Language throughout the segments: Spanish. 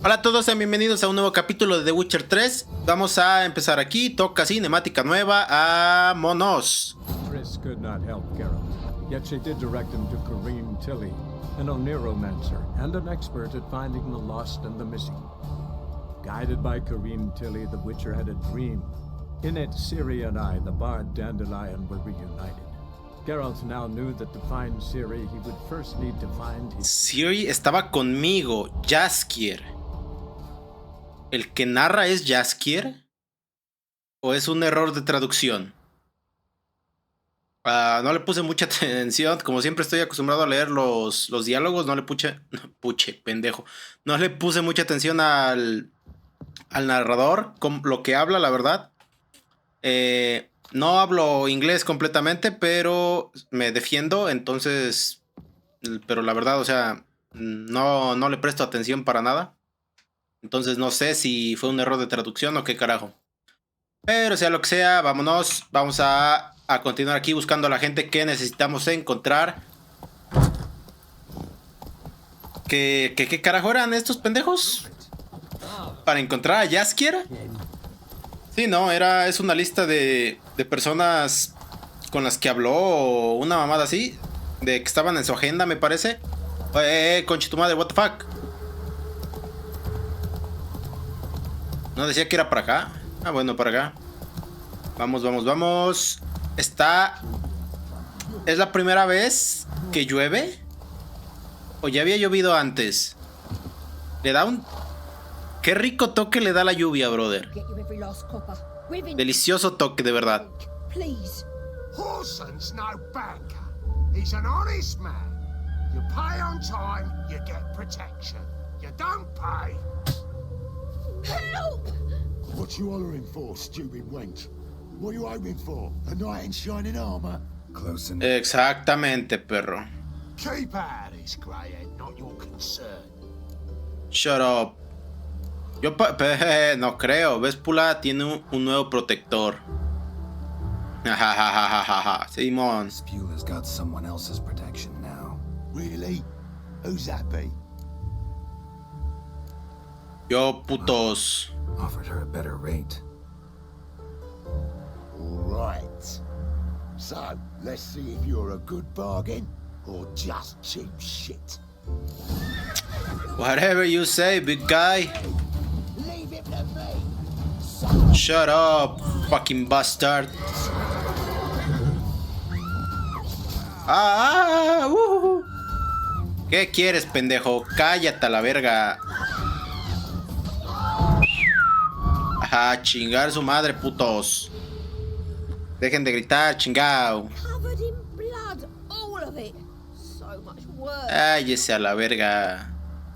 Hola a todos, sean bienvenidos a un nuevo capítulo de The Witcher 3. Vamos a empezar aquí, toca cinemática nueva, ¡vámonos! Triss could not help Geralt, yet she did direct him to Karim Tilly, an Oniromancer and an expert at finding the lost and the missing. Guided by Karim Tilly, the Witcher had a dream. In it, Ciri and I, the bard Dandelion, were reunited. Geralt now knew that to find Ciri, he would first need to find his... Ciri estaba conmigo, Jaskier. ¿El que narra es Jaskier? ¿O es un error de traducción? No le puse mucha atención. Como siempre estoy acostumbrado a leer los diálogos. No le pendejo. No le puse mucha atención al narrador, con lo que habla, la verdad. No hablo inglés completamente, pero me defiendo. Entonces, pero la verdad, o sea, no le presto atención para nada. Entonces no sé si fue un error de traducción o qué carajo. Pero sea lo que sea, vámonos. Vamos a continuar aquí buscando a la gente que necesitamos encontrar. ¿Qué carajo eran estos pendejos? ¿Para encontrar a Jaskier? Sí, no, es una lista de personas con las que habló o una mamada así. De que estaban en su agenda, me parece. Concha tu madre, what the fuck. ¿No decía que era para acá? Ah, bueno, para acá. Vamos. ¿Es la primera vez que llueve? ¿O ya había llovido antes? Le da un... Qué rico toque le da la lluvia, brother. Delicioso toque, de verdad. Horson's no banker. He's an honest man. You pay on time, you get protection. You don't pay... Help! What you hollering for, stupid wench? What are you hoping for? A knight in shining armor? Close enough. Exactamente, perro. Keep out of this, greyhead, not your concern. Shut up. Yo no creo. Vespula tiene un nuevo protector. Simón. Spula's got someone else's protection now. Really? Who's that be? Yo, putos. Offered her a better rate. Right. So, let's see if you're a good bargain or just cheap shit. Whatever you say, big guy. Leave it to me. Shut up, fucking bastard. ¿Qué quieres, pendejo? Cállate a la verga. Ajá, chingar su madre, putos. Dejen de gritar, chingao. Cállese a la verga.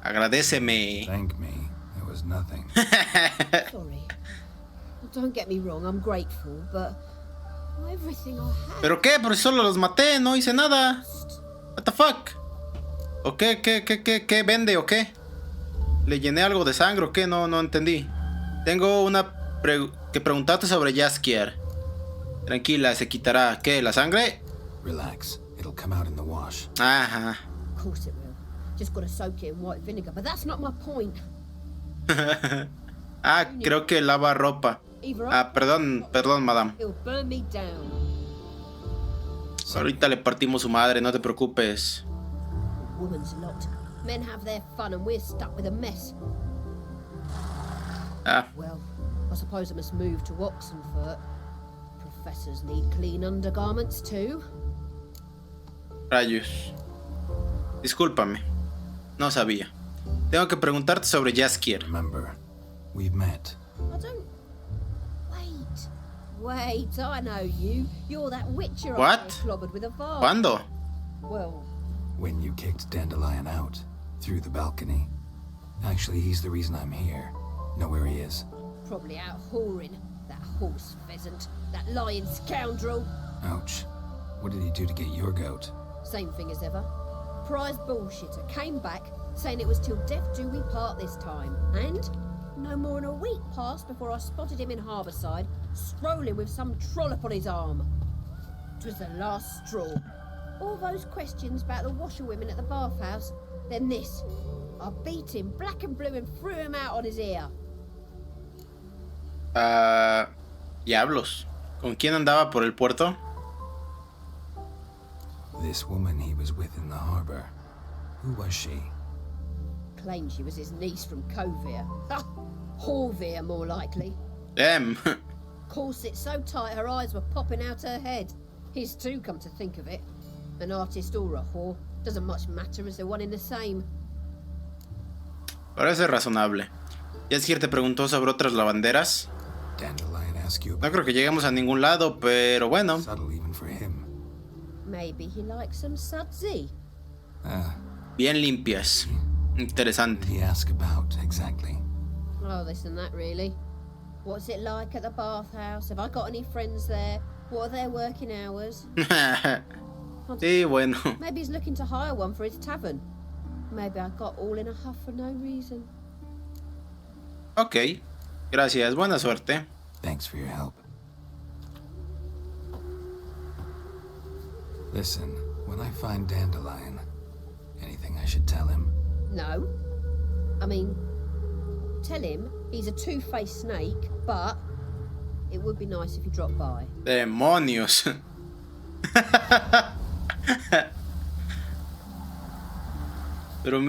Agradéceme. Thank me. It was nothing. Sorry. Well, don't get me wrong, I'm grateful, but everything I had. ¿Pero qué? Pero solo los maté, no hice nada. What the fuck? ¿O qué vende o qué? ¿Le llené algo de sangre o qué? No entendí. Tengo que preguntarte sobre Jaskier. Tranquila, se quitará. ¿Qué? ¿La sangre? Relax. It'll come out in the wash. Ajá. Of course it will. Just gotta soak it in white vinegar, but that's not my point. Creo que lava ropa. Perdón, madame. It'll burn me down. Ahorita le partimos su madre, no te preocupes. Woman's lot. Men have their fun and we're stuck with a mess. Well, I suppose I must move to Oxenfurt. Professors need clean undergarments too. Rayos. Discúlpame. No sabía. Tengo que preguntarte sobre Jaskier. Remember, we've met. I don't... Wait, I know you. You're that witcher I clobbered with a vase. ¿Cuándo? Well... When you kicked Dandelion out, through the balcony. Actually, he's the reason I'm here. Know where he is? Probably out whoring. That horse pheasant. That lying scoundrel. Ouch. What did he do to get your goat? Same thing as ever. Prize bullshitter came back saying it was till death do we part this time. And no more than a week passed before I spotted him in Harbourside, strolling with some trollop on his arm. 'Twas the last straw. All those questions about the washerwomen at the bathhouse. Then this. I beat him black and blue and threw him out on his ear. Diablos. ¿Con quién andaba por el puerto? This woman he was with in the harbor. Who was she? Claimed she was his niece from Kovir. Ha! Horvir, more likely. Damn. Corset so tight her eyes were popping out her head. His too, come to think of it. An artist or a whore. Doesn't much matter as they're one in the same. Parece razonable. Jaskier te preguntó sobre otras lavanderas. Dandelion asked you No about creo que lleguemos a ningún lado, pero bueno. subtle even for him. Maybe he likes some sudsy. Ah, Bien limpias. Interesante. he asked about exactly. Oh, this and that, really. What's it like at the bathhouse? Have I got any friends there? What are their working hours? Sí, bueno. Maybe he's looking to hire one for his tavern. Maybe I got all in a huff for no reason. Ok. Gracias. Buena suerte. Thanks for your help. Listen, when I find Dandelion, anything I should tell him? No. I mean, tell him he's a two-faced snake, but it would be nice if he dropped by. Demonios. Pero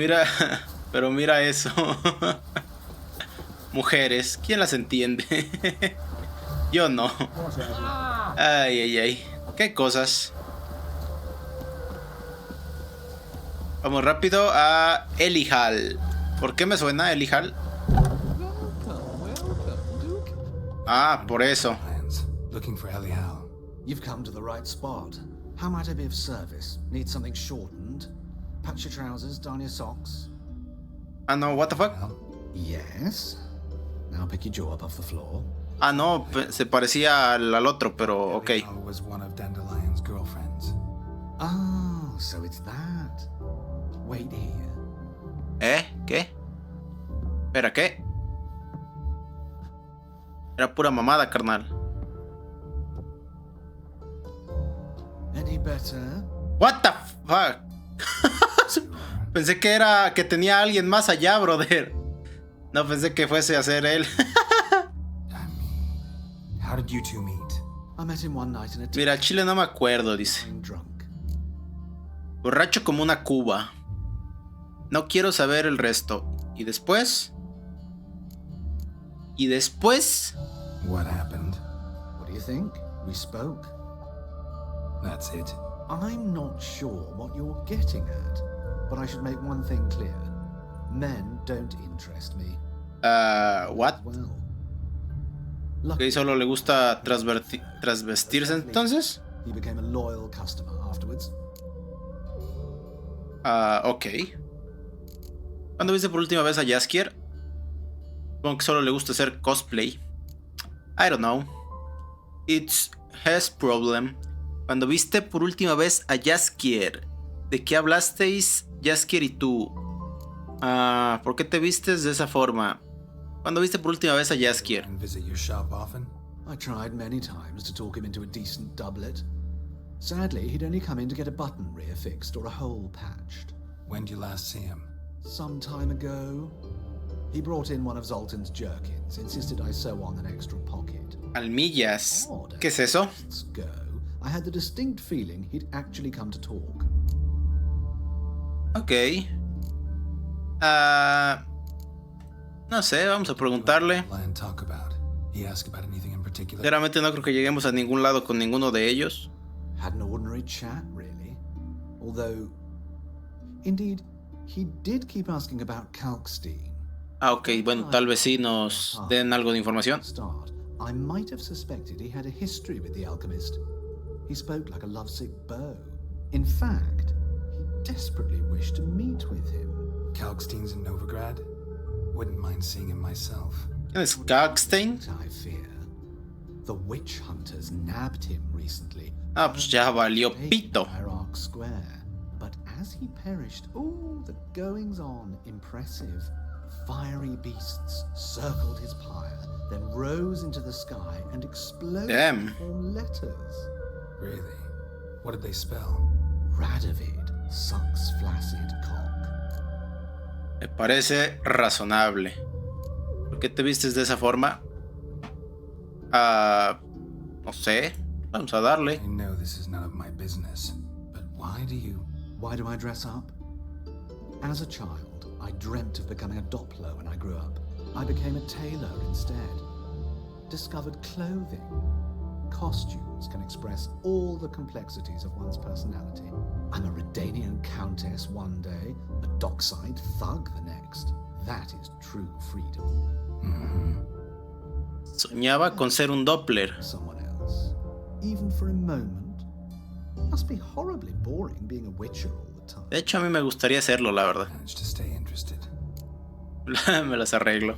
mira eso. Mujeres, ¿quién las entiende? Yo no. Ay, ay, ay. Qué cosas. Vamos rápido a Elihal. ¿Por qué me suena Elihal? Ah, por eso. Plans. Looking for Elial. You've come to the right spot. How might I be of service? Need something shortened? Patch your trousers, darn your socks? Ah, no, what the fuck? Yes. Now pick your jaw up off the floor. Ah, no, se parecía al otro, pero ok. Elial was one of Dandelion's girlfriends. Oh, so it's that. Wait here. ¿Qué? Espera, ¿qué? Era pura mamada, carnal. Any better? What the fuck? Pensé que tenía a alguien más allá, brother. No pensé que fuese a ser él. I mean, how did you two meet? I met him one night in a Mira, Chile no me acuerdo, dice. drunk. Borracho como una cuba. No quiero saber el resto. ¿Y después? What happened? What do you think? We spoke. That's it. I'm not sure what you're getting at, but I should make one thing clear. Men don't interest me. What? Well. ¿Que solo le gusta trasvestirse entonces? He became a loyal customer afterwards. Ok. ¿Cuándo viste por última vez a Jaskier? Supongo que solo le gusta hacer cosplay. I don't know. It's his problem. Cuando viste por última vez a Jaskier, ¿de qué hablasteis, Jaskier y tú? ¿Por qué te vistes de esa forma? ¿Cuándo viste por última vez a Jaskier? And visit your shop often? I tried many times to talk him into a decent doublet. Sadly, he'd only come in to get a button rear fixed or a hole patched. When did you last see him? Some time ago, he brought in one of Zoltan's jerkins, insisted I sew on an extra pocket. Almillas. Odd. ¿Qué es eso? Months ago, I had the distinct feeling he'd actually come to talk. Ok. No sé, vamos a preguntarle. Lion talk about. He asked about anything in particular? Sinceramente no creo que lleguemos a ningún lado con ninguno de ellos. Had an ordinary chat, really. Although, indeed, he did keep asking about Kalkstein. Ok, bueno, tal vez sí nos den algo de información. Start, I might have suspected he had a history with the alchemist. He spoke like a lovesick beau. In fact, he desperately wished to meet with him. Kalkstein's in Novigrad? Wouldn't mind seeing him myself. ¿Quién es Kalkstein? I fear. The witch hunters nabbed him recently. Ah, pues ya valió pito. Hierarch Square. But as he perished, the goings on impressive. Fiery beasts circled his pyre, then rose into the sky and exploded Damn. to form letters. Really? What did they spell? Radovid sucks flaccid cock. Me parece razonable. ¿Por qué te vistes de esa forma? No sé. Vamos a darle. I know this is none of my business, but why do I dress up? As a child, I dreamt of becoming a Doppler when I grew up. I became a tailor instead. Discovered clothing. Costumes can express all the complexities of one's personality. I'm a Redanian countess one day, a dockside thug the next. That is true freedom. Soñaba con ser un Doppler. Someone else, even for a moment. Must be horribly boring being a witcher all the time. De hecho, a mí me gustaría hacerlo, la verdad. manage to stay interested? Me las arreglo.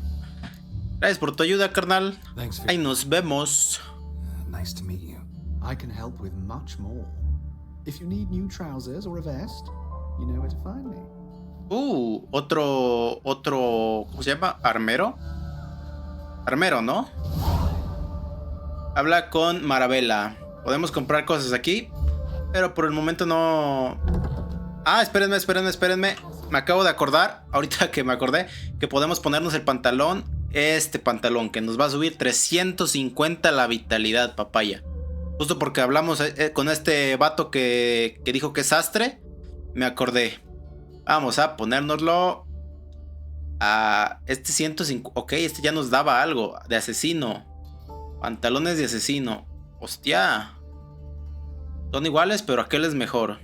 Gracias por tu ayuda, carnal. Thanks for Ahí nos vemos. nice to meet you. I can help with much more. If you need new trousers or a vest, you know where to find me. Otro, ¿cómo se llama? ¿Armero? Armero, ¿no? Habla con Marabella. Podemos comprar cosas aquí, pero por el momento no. Espérenme. Me acabo de acordar, ahorita que me acordé, que podemos ponernos el pantalón. Este pantalón que nos va a subir 350 la vitalidad, papaya. Justo porque hablamos con este vato que dijo que es sastre. Me acordé. Vamos a ponérnoslo. Este 150. Ok, este ya nos daba algo. De asesino. Pantalones de asesino. Hostia. Son iguales, pero aquel es mejor.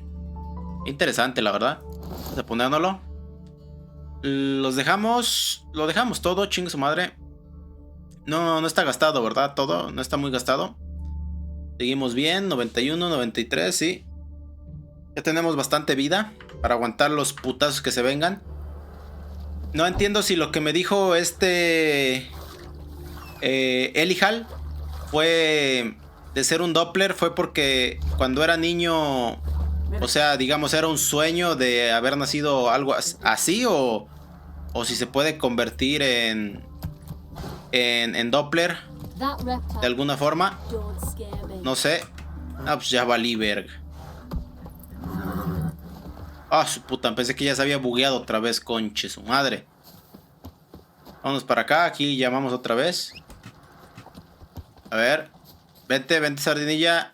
Interesante, la verdad. Vamos a ponérnoslo. Lo dejamos todo, chingue su madre. No está gastado, ¿verdad? Todo no está muy gastado. Seguimos bien, 91, 93, sí. Ya tenemos bastante vida para aguantar los putazos que se vengan. No entiendo si lo que me dijo Elihal fue de ser un Doppler, fue porque cuando era niño, o sea, digamos, era un sueño de haber nacido algo así, o si se puede convertir en Doppler de alguna forma. No sé. Pues ya valí verga. Su puta, pensé que ya se había bugueado otra vez, conche su madre. Vámonos para acá, aquí llamamos otra vez. A ver. Vente, sardinilla.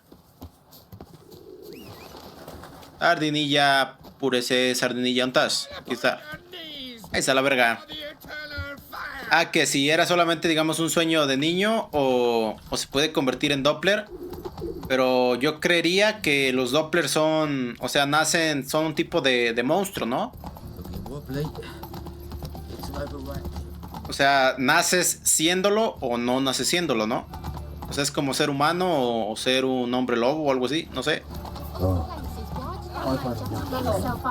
Sardinilla, purece, sardinilla, ¿dónde estás? Aquí está. Ahí está la verga. Que si era solamente, digamos, un sueño de niño o se puede convertir en Doppler. Pero yo creería que los Dopplers son, o sea, son un tipo de monstruo, ¿no? O sea, naces siéndolo o no naces siéndolo, ¿no? O sea, es como ser humano o ser un hombre lobo o algo así, no sé.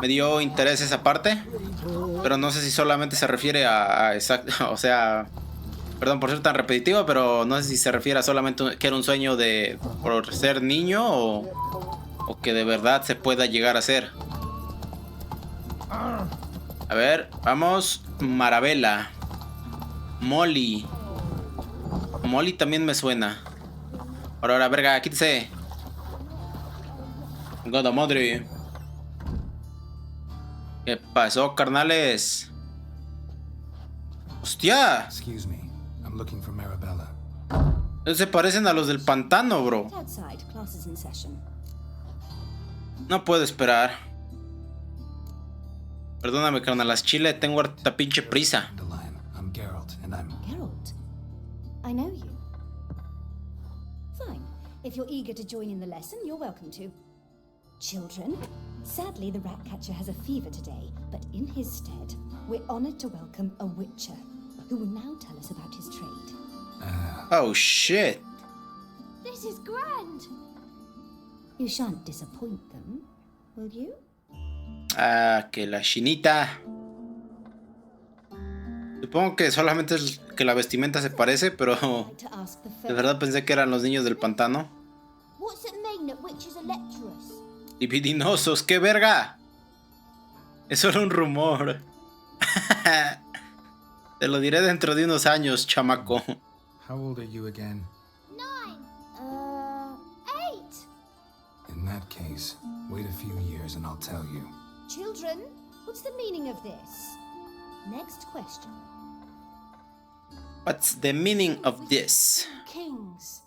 Me dio interés esa parte, pero no sé si solamente se refiere a exacto, o sea, perdón por ser tan repetitivo, pero no sé si se refiere a solamente que era un sueño por ser niño o que de verdad se pueda llegar a ser. A ver, vamos. Marabella. Molly también me suena. Ahora, verga, quítese. Goda madre. ¿Qué pasó, carnales? ¡Hostia! Excuse me. I'm looking for Marabella. Se parecen a los del pantano, bro. No puedo esperar. Perdóname, carnal, las chile, tengo harta pinche prisa. I'm Geralt, and I'm... Geralt? I know you. Fine. If you're eager to join in the lesson, you're welcome to. Children, sadly the ratcatcher has a fever today, but in his stead, we're honored to welcome a witcher, who will now tell us about his trade. Oh, shit. This is grand! You shan't disappoint them, will you? Que la chinita. Supongo que solamente es que la vestimenta se parece, pero de verdad pensé que eran los niños del pantano. What's it mean that witches are lecherous? Libidinosos, qué verga. Es solo un rumor. Te lo diré dentro de unos años, chamaco. How old are you again? 9. 8. In that case, wait a few years and I'll tell you. Children, what's the meaning of this? Next question. What's the meaning of this? Kings.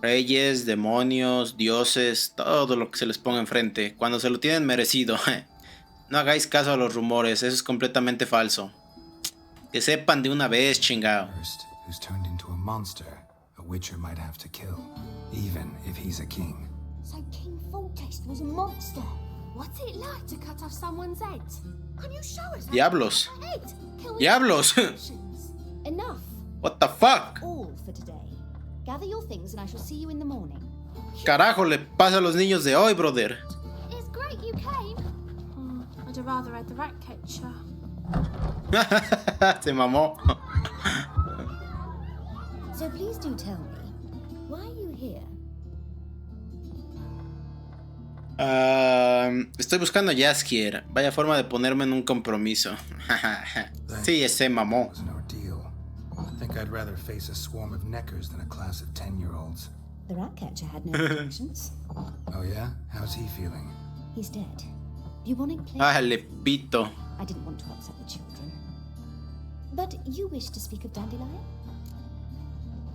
Reyes, demonios, dioses, todo lo que se les ponga enfrente, cuando se lo tienen merecido. No hagáis caso a los rumores, eso es completamente falso. Que sepan de una vez, chingao. First, who's turned into a monster, a witcher might have to kill, even if he's a king. So King Foltest was a monster. What's it like to cut off someone's head? Can you show us? Diablos. Head? Kill Diablos. Russians. Enough. What the fuck? All for today. Gather your things and I shall see you in the morning. Carajo le pasa a los niños de hoy, brother. It's great you came. I'd have rather had the rat catcher. Se mamó. So please do tell me, why are you here? Estoy buscando a Jaskier. Vaya forma de ponerme en un compromiso. Sí, ese mamó. It was an ordeal. I think I'd rather face a swarm of neckers than a class of 10-year-olds. The rat catcher had no intentions. Oh yeah? How's he feeling? He's dead. Bubonic plague. Ah, le pito. I didn't want to upset the children. But you wish to speak of Dandelion?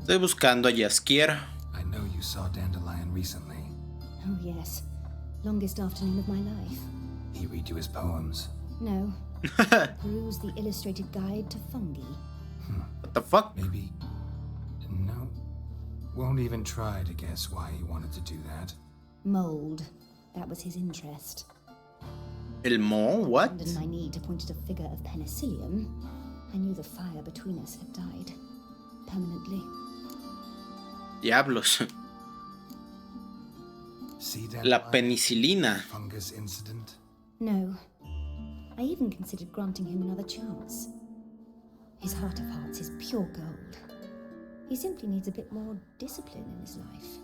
Estoy buscando a Jaskier. I know you saw Dandelion recently. Oh yes. Longest afternoon of my life. He read you his poems. No. Peruse the illustrated guide to fungi. What the fuck? Maybe... No. Won't even try to guess why he wanted to do that. Mold. That was his interest. El mo? What? And in my need to point at a figure of penicillium, I knew the fire between us had died. Permanently. Diablos. See La Dandelion? penicilina. Fungus incident? No. I even considered granting him another chance. His heart of hearts is pure gold. He simply needs a bit more discipline in his life.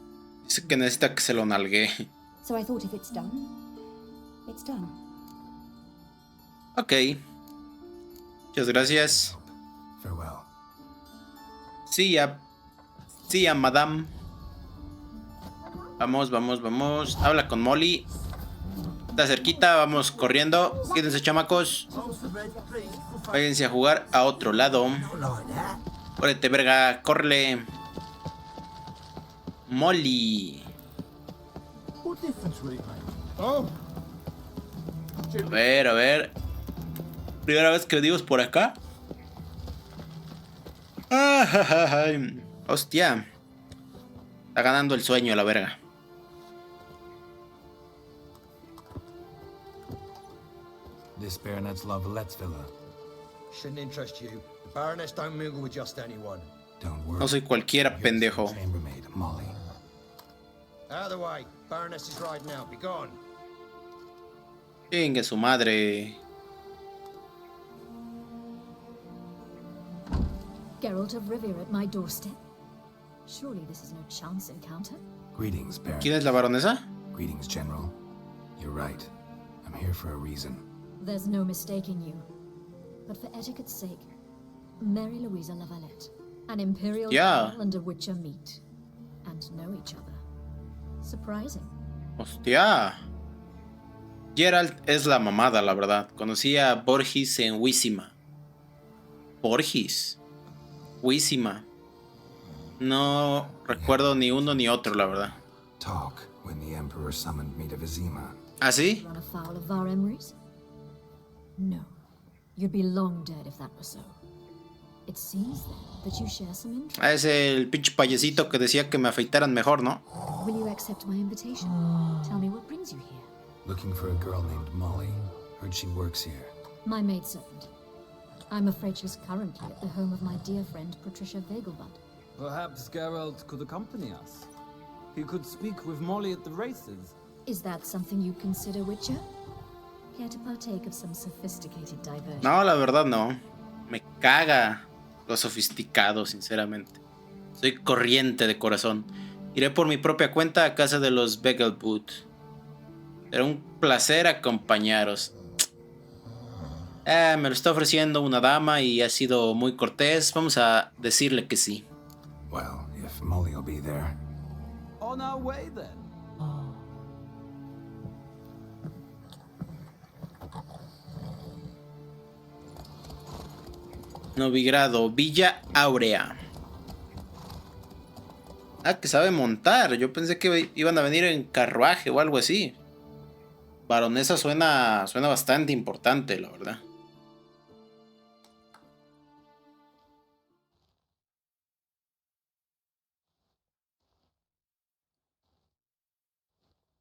Dice que necesita que se lo nalgue. So I thought if it's done, it's done. Ok. Muchas gracias. Farewell. Sí, ya. Sí, ya, madame. Vamos, vamos, vamos. Habla con Molly. Está cerquita, vamos corriendo. Quédense, chamacos. Váyanse a jugar a otro lado. Córrete, verga, córrele. Molly. A ver, a ver. Primera vez que venimos por acá. Ay, hostia. Está ganando el sueño, la verga. This baronet's love Lettsvilla. Shouldn't interest you. The Baroness don't mingle with just anyone. Don't worry. No soy cualquiera, Here's pendejo. the chambermaid, Molly. Out of the way. Baroness is riding out. Be gone. Chingue su madre. Geralt of Rivia at my doorstep. Surely this is no chance encounter. Greetings, Baron. ¿Quién es la baronesa? Greetings, General. You're right. I'm here for a reason. There's no mistaking you. But for etiquette's sake, Mary Louisa Lavalette, an Imperial Yeah. Earl and a Witcher meet and know each other. Surprising. Hostia. Geralt es la mamada, la verdad. Conocí a Borgis en Wissima. Borgis. Wissima. No recuerdo ni uno ni otro, la verdad. Talk when the Emperor summoned me to Vizima. ¿Ah, sí? Run afoul of Var Emrys? No. You'd be long dead if that were so. It seems then that you share some interest. Ah, es el pinche payasito que decía que me afeitaran mejor, ¿no? Will you accept my invitation? Tell me what brings you here. Looking for a girl named Molly. Heard she works here. My maidservant. I'm afraid she's currently at the home of my dear friend Patricia Vegelbud. Perhaps Geralt could accompany us. He could speak with Molly at the races. Is that something you consider, Witcher? Care to partake of some sophisticated diversion? No, la verdad no. Me caga lo sofisticado, sinceramente. Soy corriente de corazón. Iré por mi propia cuenta a casa de los Vegelbud. Será un placer acompañaros. Me lo está ofreciendo una dama y ha sido muy cortés. Vamos a decirle que sí. Well, if Molly will be there. On our way then. Novigrado, Villa Áurea. Ah, que sabe montar. Yo pensé que iban a venir en carruaje o algo así. Baronesa suena bastante importante, la verdad.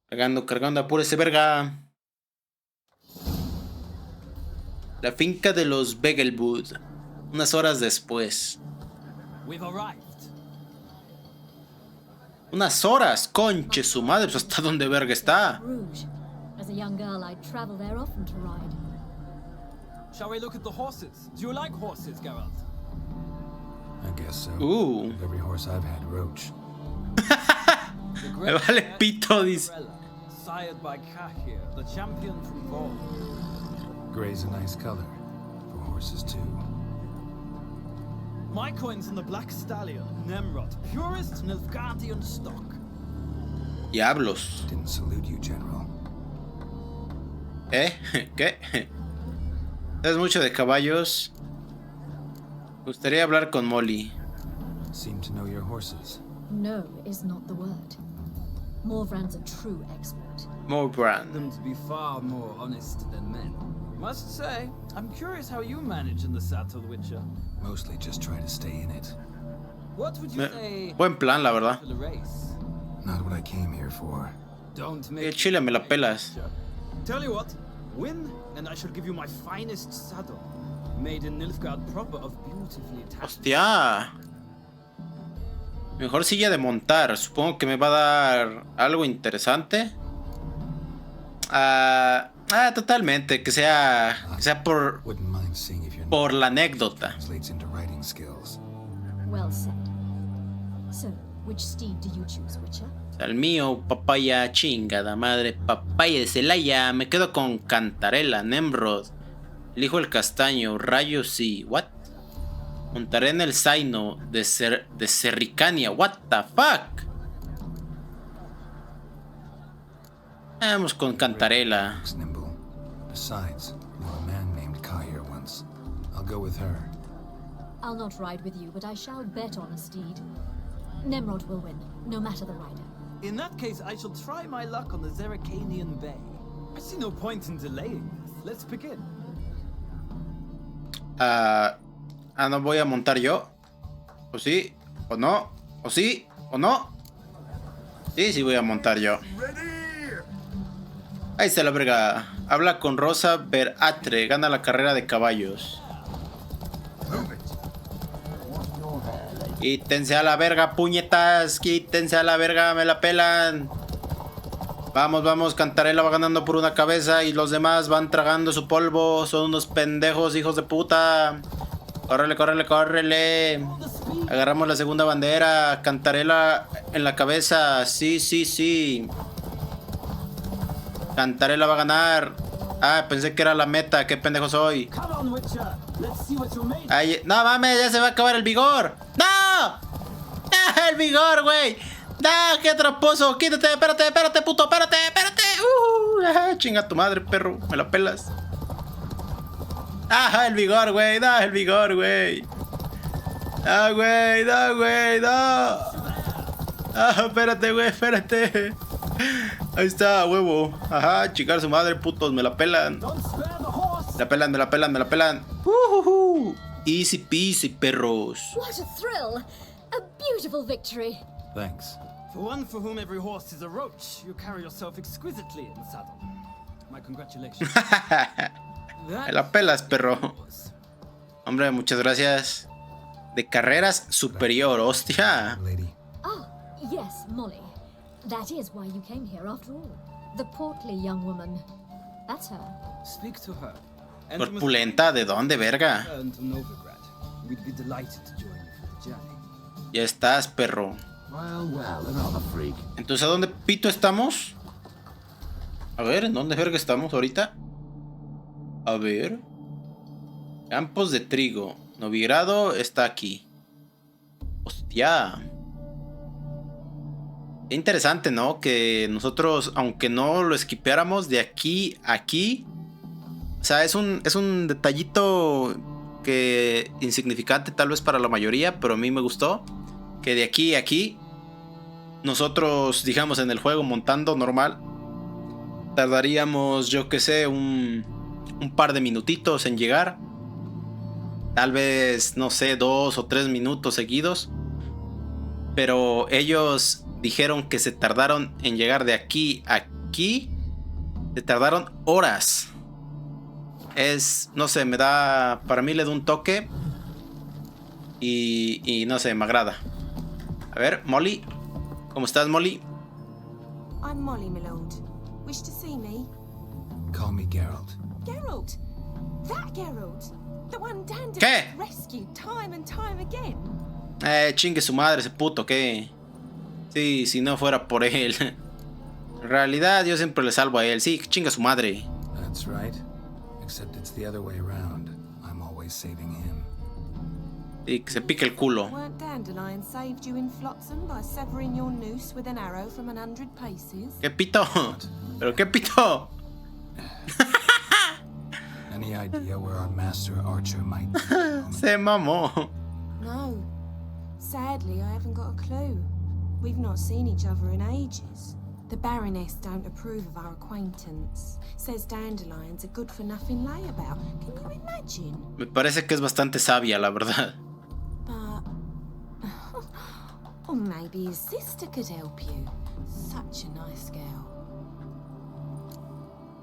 Cargando, apúrese, verga. La finca de los Begelwood. Unas horas después. Unas horas, conche su madre, pues hasta dónde verga está. As a young girl, I'd travel there often to ride. Shall we look at the horses? Do you like horses, Geralt? I guess so. Ooh. Every horse I've had roach. Me vale pito, dice. Sired by Jaskier, the champion from Gaul. Gray's a nice color. For horses, too. My coin's on the Black Stallion, Nemrod, purest Nilfgaardian stock. Diablos. Didn't salute you, General. ¿Qué? ¿Sabes mucho de caballos? Me gustaría hablar con Molly. Seem to know your horses. No is not the word. Morvrand's a true expert. Morvrand. Them to be far more honest than men. Must say, I'm curious how you manage in the saddle, Witcher. Mostly just try to stay in it. What would you say? Buen plan, la verdad. To the race? Not what I came here for. Don't El make chile me la pelas. Tell you what, win, and I shall give you my finest saddle, made in Nilfgaard proper of beautifully tapped. Hostia. Mejor silla de montar. Supongo que me va a dar algo interesante. Totalmente. Que sea por la anécdota. Well said. So, which steed do you choose, Witcher? El mío, papaya, chingada madre, papaya de Celaya. Me quedo con Cantarela, Nemrod. Elijo el castaño, rayos sí. What? Montaré en el zaino de Serricania. What the fuck? Vamos con Cantarela. I'll not ride with you, but I shall bet on a steed. Nemrod will win, no matter the rider. In that case, I shall try my luck on the Zerrikanian Bay. I see no point in delaying this. Let's begin. No voy a montar yo. ¿O sí? ¿O no? ¿O sí? ¿O no? Sí voy a montar yo. Ahí está la verga. Habla con Rosa Veratre. Gana la carrera de caballos. Quítense a la verga, puñetas. Quítense a la verga, me la pelan. Vamos, Cantarela va ganando por una cabeza y los demás van tragando su polvo. Son unos pendejos, hijos de puta. Córrele. Agarramos la segunda bandera. Cantarela en la cabeza. Sí. Cantarela va a ganar. Pensé que era la meta. Qué pendejo soy. Ay, no mames, ya se va a acabar el vigor. ¡No! El vigor, güey. ¡No! ¡Qué tramposo! Quítate, espérate, puto, espérate. Chinga tu madre, perro. Me la pelas. El vigor, güey. Da el vigor, güey. No, güey, no. Espérate, güey, espérate. Ahí está, huevo. Ajá, chingar su madre, putos. Me la pelan. Me la pelan. Easy peasy, perros. What a thrill! A beautiful victory. Thanks. For one for whom every horse is a roach, you carry yourself exquisitely in the saddle. My congratulations. Me la pelas, perro. Hombre, muchas gracias. De carreras superior, hostia. Yes, Molly. That is why you came here after all. The portly young woman. That's her. Speak to her. Corpulenta, ¿de dónde, verga? We'd be delighted to join you for the journey. Ya estás, perro. Entonces, ¿a dónde pito estamos? A ver, ¿en dónde verga estamos ahorita? A ver. Campos de trigo. Novigrado está aquí. Hostia. Qué interesante, ¿no? Que nosotros, aunque no lo esquipeáramos de aquí a aquí. O sea, es un detallito que insignificante tal vez para la mayoría, pero a mí me gustó. Que de aquí a aquí, nosotros, digamos, en el juego montando normal, tardaríamos, yo que sé, un par de minutitos en llegar. Tal vez, no sé, 2 o 3 minutos seguidos. Pero ellos dijeron que se tardaron en llegar de aquí a aquí. Se tardaron horas. No sé, para mí le da un toque. Y no sé, me agrada. A ver, Molly. ¿Cómo estás, Molly? I'm Molly, my lord. Wish to see me? Call me Geralt. Geralt! That Geralt! The one Dandelion ¿Qué? rescued time and time again. Chingue su madre ese puto, ¿qué? Sí, si no fuera por él. En realidad yo siempre le salvo a él. Sí, chinga su madre. That's right. Except it's the other way around. I'm always saving him. Y que se pique el culo. Weren't Dandelion saved you in Flotsam by severing your noose with an arrow from 100 paces? ¿Qué pito? ¿Pero qué pito? Any idea where our master archer might be? Se mamó. No. Sadly, I haven't got a clue. We've not seen each other in ages. The Baroness don't approve of our acquaintance. Says Dandelion's a good-for-nothing layabout. Can you imagine? Me parece que es bastante sabia, la verdad. But... or maybe his sister could help you. Such a nice girl.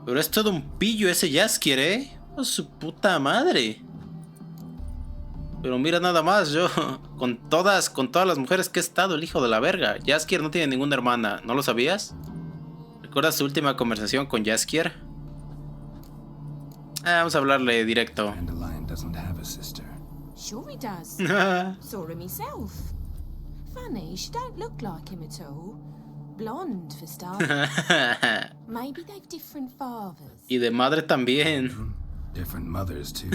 Pero es todo un pillo ese Jaskier, ¿eh? Oh, su puta madre. Pero mira nada más, yo con todas las mujeres que he estado, el hijo de la verga. Jaskier no tiene ninguna hermana, ¿no lo sabías? ¿Recuerdas tu última conversación con Jaskier? Vamos a hablarle directo. Dandelion doesn't have a sister. Sure he does. Saw him myself. Funny, she don't look like him at all. Blonde, for starters. Maybe they've different fathers. Y de madre también. Different mothers, too.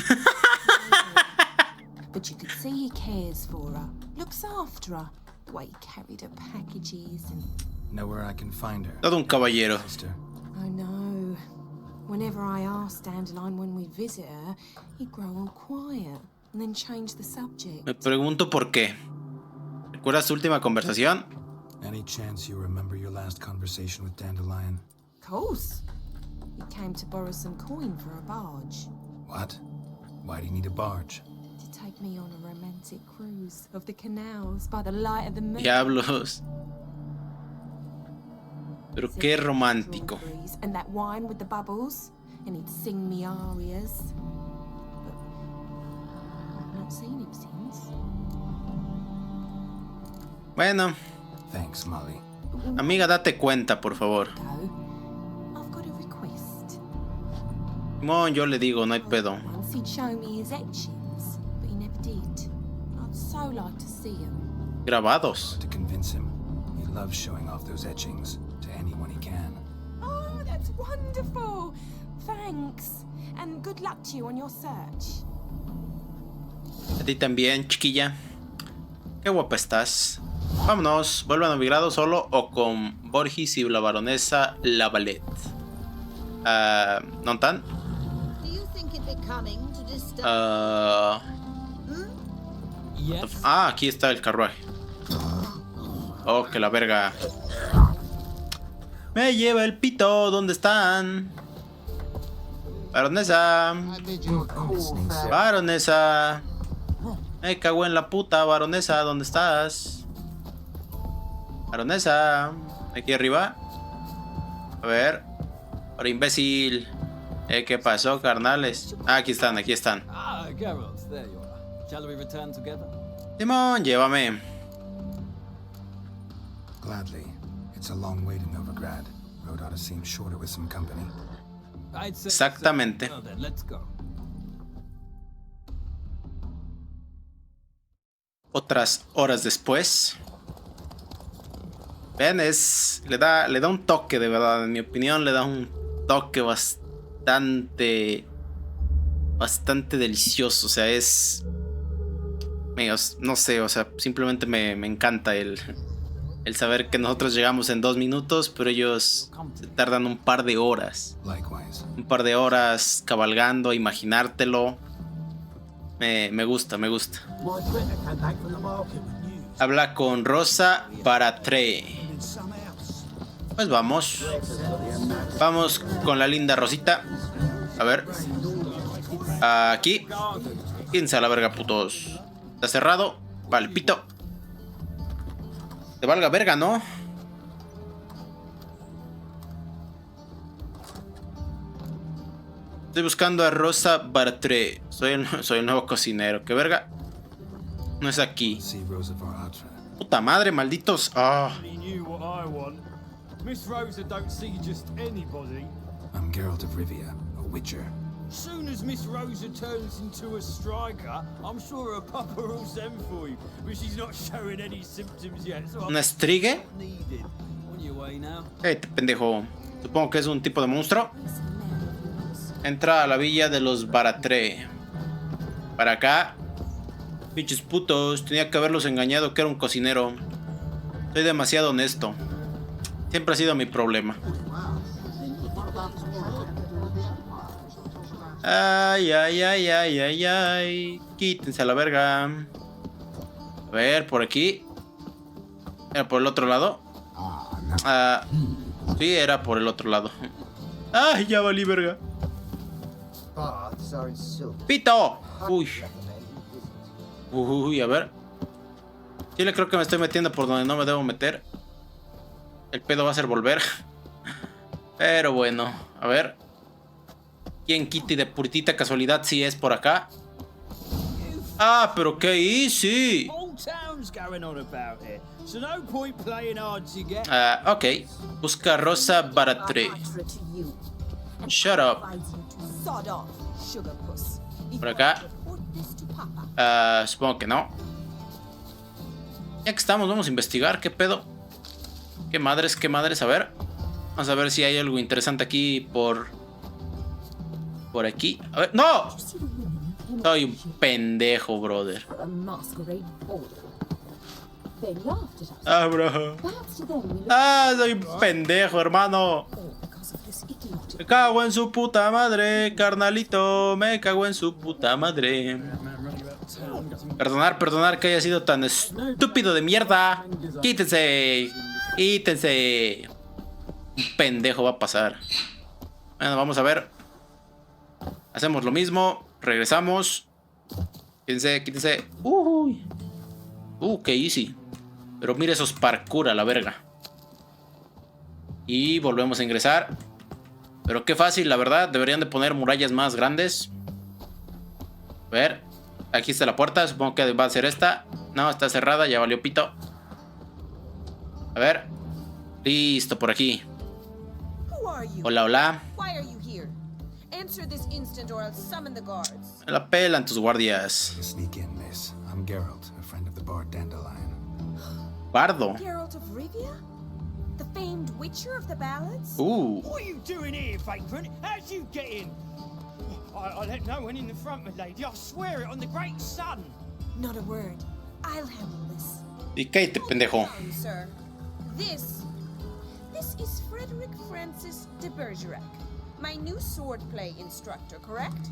But you could see he cares for her. Looks after her. The way he carried her packages and... Know where I can find her? Todo un caballero. Sister. I know. Whenever I asked Dandelion when we'd visit her, he'd grow all quiet and then change the subject. Me pregunto por qué. ¿Recuerdas tu última conversación? Any chance you remember your last conversation with Dandelion? Of course. He came to borrow some coin for a barge. What? Why do you need a barge? To take me on a romantic cruise of the canals by the light of the moon. Diablos. Pero qué romántico. And that wine with the bubbles, and he'd sing me arias. But I've not seen him since. Bueno. Thanks, Molly. Amiga, date cuenta, por favor. I've got a request. Simón, yo le digo, no hay pedo. Once he'd show me his etchings, but he never did. I'd so like to see him. Grabados. To convince him, he loves showing off those etchings to anyone he can. Oh, that's wonderful. Thanks. And good luck to you on your search. A ti también, chiquilla. Qué guapa estás. Vámonos, vuelve a Novigrado solo o con Borges y la baronesa Lavalette. ¿No tan? Aquí está el carruaje. Oh, que la verga. Me lleva el pito, ¿dónde están? Baronesa. Baronesa. Me cago en la puta, baronesa, ¿dónde estás? Baronesa, aquí arriba. A ver. Ahora, imbécil. ¿Qué pasó, carnales? Aquí están, aquí están. Ah, Geralt, there you are. Shall we return together? Simón, llévame. Gladly. It's a long way to Novigrad. Road ought to seem shorter with some company. I'd say Exactamente. so. Well then, let's go. Otras horas después. Ven, le da un toque, de verdad. En mi opinión, le da un toque bastante delicioso. O sea, es... no sé, o sea, simplemente me encanta el saber que nosotros llegamos en 2 minutos, pero ellos se tardan un par de horas. Likewise. Un par de horas cabalgando, imaginártelo. Me gusta, me gusta. Habla con Rosa para Tre. Pues vamos. Vamos con la linda Rosita. A ver. Aquí. Quídense a la verga, putos. Está cerrado. Vale, pito. Te valga verga, ¿no? Estoy buscando a Rosa Bartré. Soy el nuevo cocinero. ¿Qué verga? No es aquí. Puta madre, malditos. Ah. Miss Rosa don't see just anybody. I'm Geralt of Rivia, a witcher. Soon as Miss Rosa turns into a striker, I'm sure her papa will send for you. But she's not showing any symptoms yet, so ¿Una strigue? needed. On your way now. Pendejo. Supongo que es un tipo de monstruo. Entra a la villa de los Baratré. Para acá. Pinches putos. Tenía que haberlos engañado que era un cocinero. Soy demasiado honesto. Siempre ha sido mi problema. Ay, ay, ay, ay, ay, ay. Quítense a la verga. A ver, por aquí. ¿Era por el otro lado? Sí, era por el otro lado. Ay, ya valí verga. ¡Pito! Uy. Uy, a ver. Sí, le creo que me estoy metiendo por donde no me debo meter. El pedo va a ser volver. Pero bueno, a ver. ¿Quién quita y de puritita casualidad si es por acá? Ah, pero qué easy. Ok. Busca Rosa Baratré. Shut up. Por acá. Supongo que no. Ya que estamos, vamos a investigar. ¿Qué pedo? ¿Qué madres, qué madres? A ver. Vamos a ver si hay algo interesante aquí por aquí. A ver. ¡No! Soy un pendejo, brother. Ah, bro. Ah, soy un pendejo, hermano. Me cago en su puta madre, carnalito. Me cago en su puta madre. Perdonar que haya sido tan estúpido de mierda. Quítense. Quítense. Un pendejo va a pasar. Bueno, vamos a ver. Hacemos lo mismo. Regresamos. Quítense, quítense. Uy. Qué easy. Pero mire esos parkour a la verga. Y volvemos a ingresar. Pero qué fácil, la verdad. Deberían de poner murallas más grandes. A ver. Aquí está la puerta. Supongo que va a ser esta. No, está cerrada. Ya valió pito. A ver. Listo, por aquí. Hola, hola. Me la pelan tus guardias. Sneak in, miss. I'm Geralt, a friend of the bard Dandelion. Bardo. Geralt of Rivia? The famed witcher of the ballads? What are you doing here, vagrant? How'd you get in? I let no one in the front, my lady. I swear it on the great sun. Not a word. I'll handle this. Y cállate, pendejo. Sir. This is Frederick Francis de Bergerac, my new swordplay instructor, correct?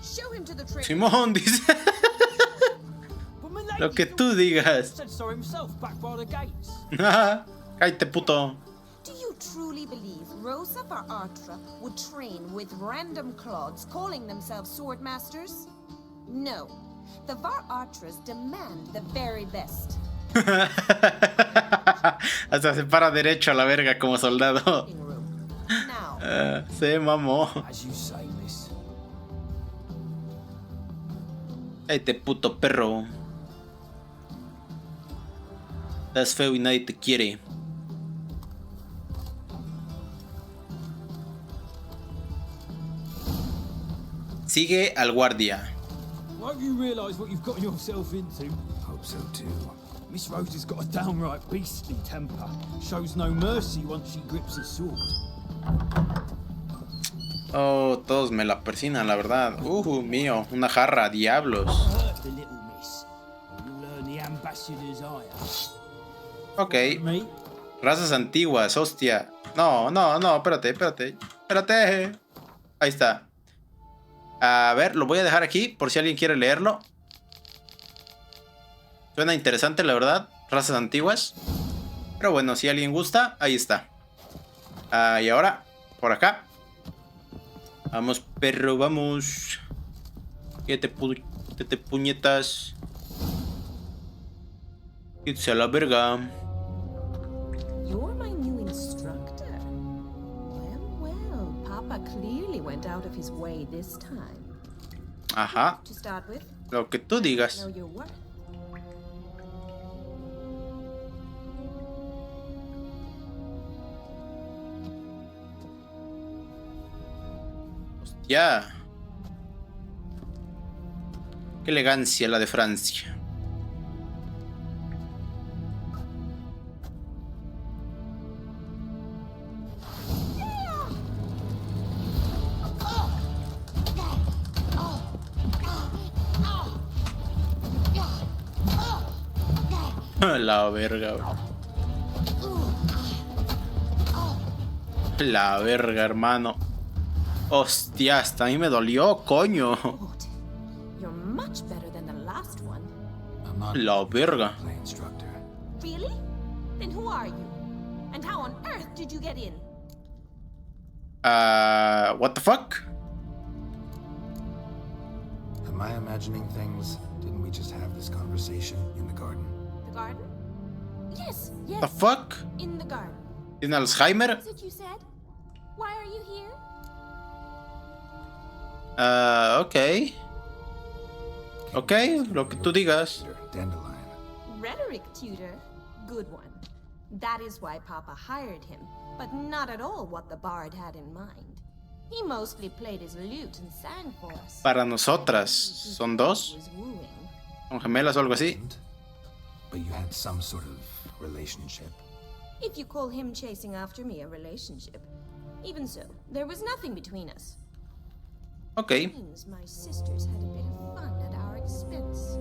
Show him to the train. Simón dice. Lo que tú digas. Said so himself back by the gates. Cállate, puto. Do you truly believe Rosa Baratra would train with random clods calling themselves sword masters? No. The Varatras demand the very best. Hasta se para derecho a la verga como soldado. Se mamó. Cállate, puto perro. Estás feo y nadie te quiere. Sigue al guardia. Won't you realise what you've got yourself into? Hope so too. Miss Rosa's got a downright beastly temper. Shows no mercy once she grips a sword. Oh, todos me la persinan, la verdad. Mío, una jarra, diablos. Ok. Razas antiguas, hostia. No, espérate. Ahí está. A ver, lo voy a dejar aquí por si alguien quiere leerlo. Suena interesante, la verdad. Razas antiguas. Pero bueno, si alguien gusta, ahí está. Y ahora, por acá. Vamos, perro, vamos. Quédate puñetas. Quédate a la verga. You're my new instructor. Well, Papa clearly went out of his way this time. Ajá. To start with, Lo que tú digas. know your worth. Ya. Qué elegancia la de Francia. La verga, bro. La verga, hermano. Hostia, hasta a mí me dolió, coño. You're much better than the last one. I'm not La verga. play instructor. Really? Then who are you? And how on earth did you get in? What the fuck? Am I imagining things? Didn't we just have this conversation in the garden? The garden? Yes, yes. The fuck? In the garden. ¿Tiene Alzheimer? Is it you said? Why are you here? Ok. Ok, lo que tú digas. Dandelion. Rhetoric tutor? Good one. That is why Papa hired him, but not at all what the bard had in mind. He mostly played his lute and sang for us. Para nosotras. ¿Son dos? Was wooing. ¿Son gemelas o algo así? But you had some sort of relationship. If you call him chasing after me a relationship. Even so, there was nothing between us. Ok. Seems my sisters had a bit of fun at our expense.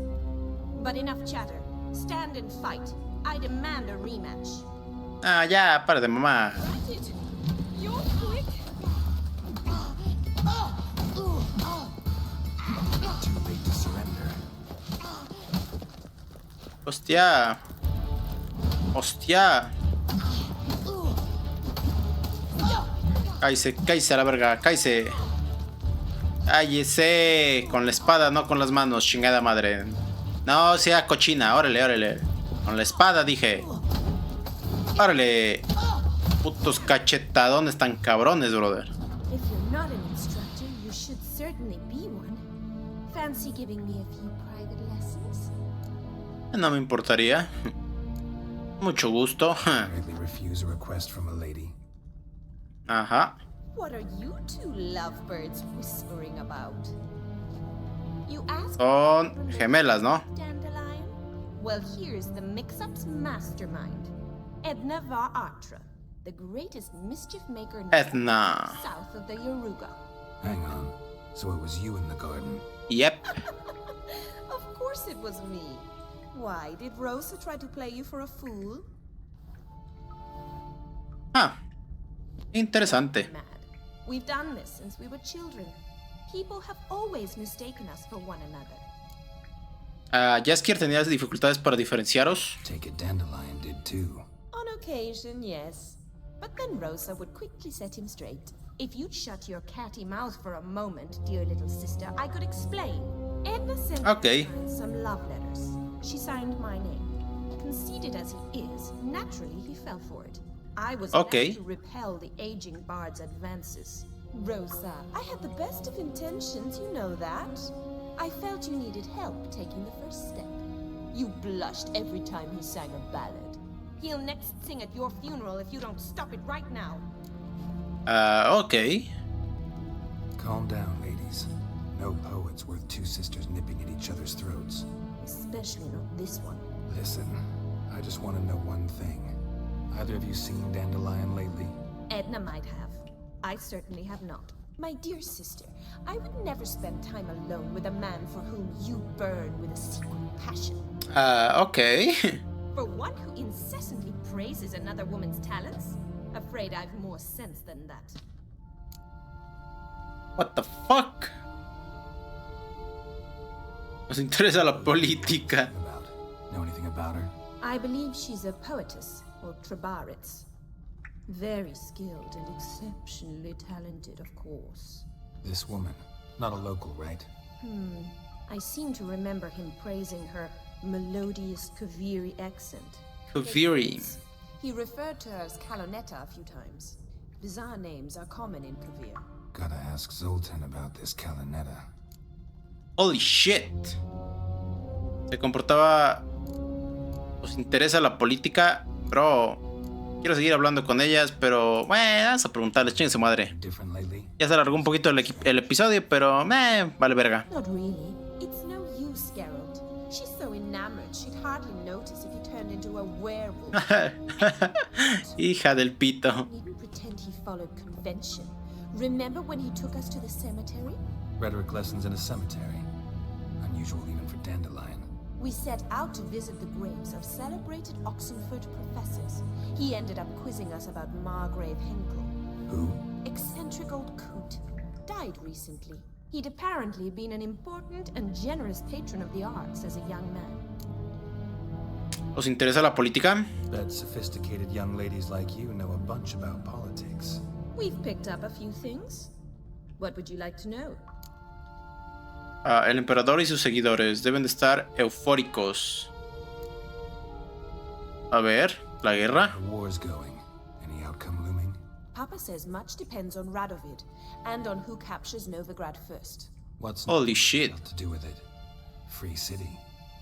But enough chatter. Stand and fight. I demand a rematch. Ya, para de mamá. Granted. You're quick. Too late to surrender. Hostia. Hostia. Cállese a la verga, cállese. Cállese. Con la espada, no con las manos, chingada madre. No sea cochina, órale, órale. Con la espada dije. Órale. Putos cachetadones tan cabrones, brother. If you're not an instructor, you should certainly be one. Fancy giving me a few private lessons? No me importaría. Mucho gusto. Apparently refuse a request from a lady. Ajá. What are you two lovebirds whispering about? You asked Son gemelas, ¿no? Dandelion? Well, here's the mix-up's mastermind. Edna Va Atra, the greatest mischief maker Edna. south of the Yaruga. Hang on. So it was you in the garden? Yep. Of course it was me. Why, did Rosa try to play you for a fool? Interesante. Mad. We've done this since we were children. People have always mistaken us for one another. Jaskier tenía dificultades para diferenciaros. Take it Dandelion did too. On occasion, yes. But then Rosa would quickly set him straight. If you'd shut your catty mouth for a moment, dear little sister, I could explain. Edna sent Okay. some love letters. She signed my name. Conceited as he is, naturally he fell for it. I was Okay. left to repel the aging bard's advances. Rosa, I had the best of intentions, you know that. I felt you needed help taking the first step. You blushed every time he sang a ballad. He'll next sing at your funeral if you don't stop it right now. Ok. Calm down, ladies. No poet's worth two sisters nipping at each other's throats. Especially not this one. Listen, I just want to know one thing. Either of you seen Dandelion lately? Edna might have. I certainly have not. My dear sister, I would never spend time alone with a man for whom you burn with a secret passion. Ok. For one who incessantly praises another woman's talents? Afraid I've more sense than that. What the fuck? Nos interesa la política. Know anything about her? I believe she's a poetess, or trabaritz. Very skilled and exceptionally talented, of course. This woman, not a local, right? I seem to remember him praising her melodious Kaviri accent. Kaviri. He referred to her as Kalonetta a few times. Bizarre names are common in Kavir. Gotta ask Zoltan about this Kalanetta. Holy shit. Se comportaba... ¿Os interesa la política? Bro, quiero seguir hablando con ellas, pero... vamos a preguntarles, chingue su madre. Different lately? Ya se alargó un poquito el episodio, pero... vale verga. Not really. It's no use, Geralt. She's so enamored she'd hardly notice if he turned into a werewolf. Hija del pito. Needn't pretend he followed convention. Remember when he took us to the cemetery? Rhetoric lessons in a cemetery. Unusual even for Dandelion. We set out to visit the graves of celebrated Oxenford professors. He ended up quizzing us about Margrave Henkel. Who? Eccentric old coot. Died recently. He'd apparently been an important and generous patron of the arts as a young man. ¿Os interesa la política? Bet sophisticated young ladies like you know a bunch about politics. We've picked up a few things. What would you like to know? El emperador y sus seguidores deben de estar eufóricos. A ver, la guerra. The war's going. Any outcome looming? Papa says much depends on Radovid, and on who captures Novigrad first. What's Holy shit. got to do with it? Free city.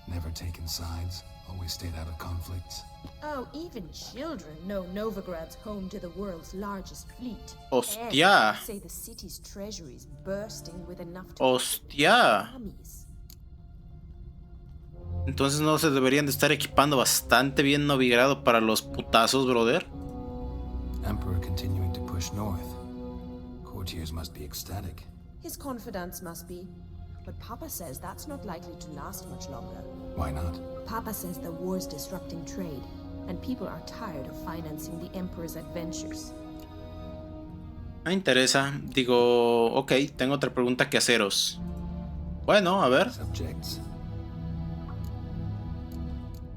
Never taken sides. Always stayed out of conflicts. Oh, even children know Novigrad's home to the world's largest fleet. Hostia. And say the city's treasury is bursting with enough to Hostia. armies. Entonces no se deberían de estar equipando bastante bien Novigrado para los putazos, brother. Emperor continuing to push north. Courtiers must be ecstatic. His confidants must be. But Papa says that's not likely to last much longer. Why not? Papa says the war's disrupting trade, and people are tired of financing the Emperor's adventures. Me interesa. Digo, ok, tengo otra pregunta que haceros. Bueno, a ver. Subjects.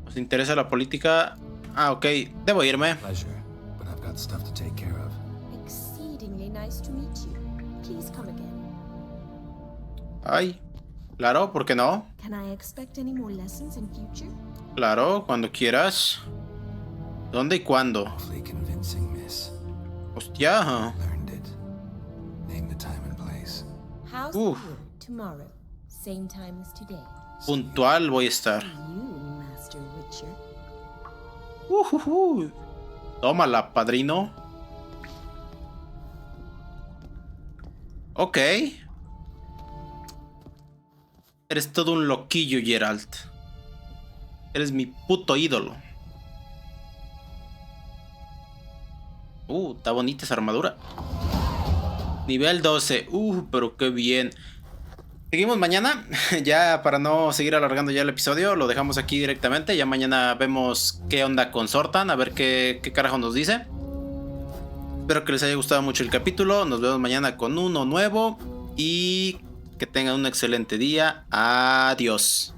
¿Os interesa la política? Ah, ok, debo irme. Pleasure, but I've got stuff to take care of. Exceedingly nice to meet you. Please come again. Ay, claro, ¿por qué no? Can I expect any more lessons in future? Claro, cuando quieras. ¿Dónde y cuándo? Awfully convincing, miss. Hostia. Learned it. Name the time and place. How's Uf. the moon? Tomorrow. Same time as today. Puntual voy a estar. You, Master Witcher. Tómala, padrino. Ok. Eres todo un loquillo, Geralt. Eres mi puto ídolo. Está bonita esa armadura. Nivel 12. Pero qué bien. Seguimos mañana. Ya para no seguir alargando ya el episodio, lo dejamos aquí directamente. Ya mañana vemos qué onda con Zoltan. A ver qué carajo nos dice. Espero que les haya gustado mucho el capítulo. Nos vemos mañana con uno nuevo. Y que tengan un excelente día. Adiós.